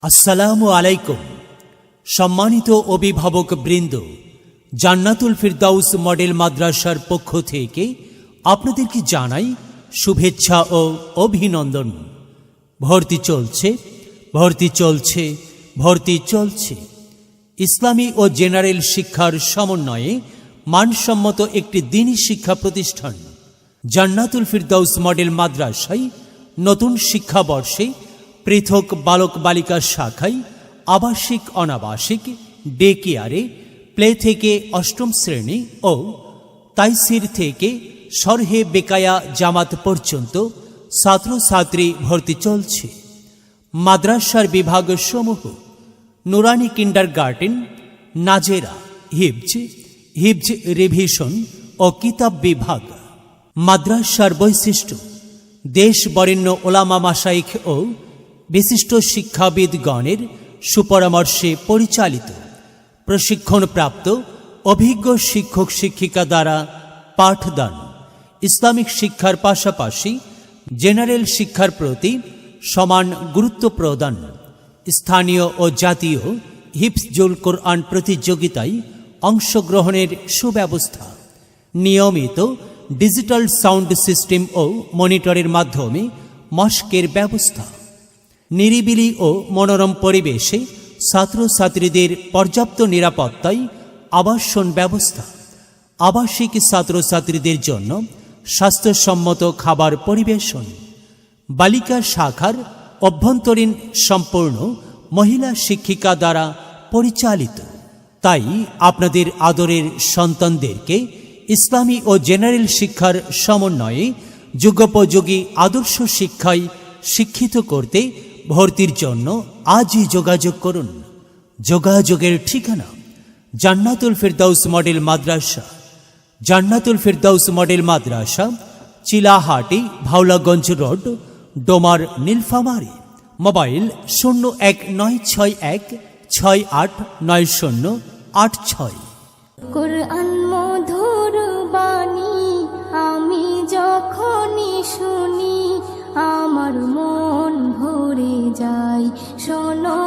আসসালামু আলাইকুম। সম্মানিত অভিভাবক বৃন্দ, জান্নাতুল ফিরদাউস মডেল মাদ্রাসার পক্ষ থেকে আপনাদেরকে জানাই শুভেচ্ছা ও অভিনন্দন। ভর্তি চলছে, ভর্তি চলছে, ভর্তি চলছে। ইসলামী ও জেনারেল শিক্ষার সমন্বয়ে মানসম্মত একটি দ্বীনি শিক্ষা প্রতিষ্ঠান জান্নাতুল ফিরদাউস মডেল মাদ্রাসায় নতুন শিক্ষাবর্ষে পৃথক বালক বালিকা শাখায় আবাসিক অনাবাসিক ডে কেয়ারে প্লে থেকে অষ্টম শ্রেণী ও তাইসির থেকে শরহে বেকায়া জামাত পর্যন্ত ছাত্রছাত্রী ভর্তি চলছে। মাদ্রাসার বিভাগ সমূহ নুরানি কিন্ডারগার্টেন, নাজেরা, হিফজ রিভিশন ও কিতাব বিভাগ। মাদ্রাসার বৈশিষ্ট্য: দেশ বরেণ্য ওলামা মাশাইখ ও বিশিষ্ট শিক্ষাবিদগণের সুপরামর্শে পরিচালিত, প্রশিক্ষণপ্রাপ্ত অভিজ্ঞ শিক্ষক শিক্ষিকা দ্বারা পাঠদান। ইসলামিক শিক্ষার পাশাপাশি জেনারেল শিক্ষার প্রতি সমান গুরুত্ব প্রদান। স্থানীয় ও জাতীয় হিফজুল কোরআন প্রতিযোগিতায় অংশগ্রহণের সুব্যবস্থা। নিয়মিত ডিজিটাল সাউন্ড সিস্টেম ও মনিটরের মাধ্যমে মশকের ব্যবস্থা। নিরিবিলি ও মনোরম পরিবেশে ছাত্রছাত্রীদের পর্যাপ্ত নিরাপত্তায় আবাসন ব্যবস্থা। আবাসিক ছাত্রছাত্রীদের জন্য স্বাস্থ্যসম্মত খাবার পরিবেশন। বালিকা শাখার অভ্যন্তরীণ সম্পূর্ণ মহিলা শিক্ষিকা দ্বারা পরিচালিত। তাই আপনাদের আদরের সন্তানদেরকে ইসলামী ও জেনারেল শিক্ষার সমন্বয়ে যুগোপযোগী আদর্শ শিক্ষায় শিক্ষিত করতে ভর্তির জন্য আজই যোগাযোগ করুন। যোগাযোগের ঠিকানা: জান্নাতুল ফিরদাউস মডেল মাদ্রাসা, জান্নাতুল ফিরদাউস মডেল মাদ্রাসা, চিলাহাটি, ভাওলাগঞ্জ রোড, ডোমার, নীলফামারী। মোবাইল 019616899086। কুরআন মধুর বাণী আমি যখনই শুনি আমার মন ভরে যায়। শোনো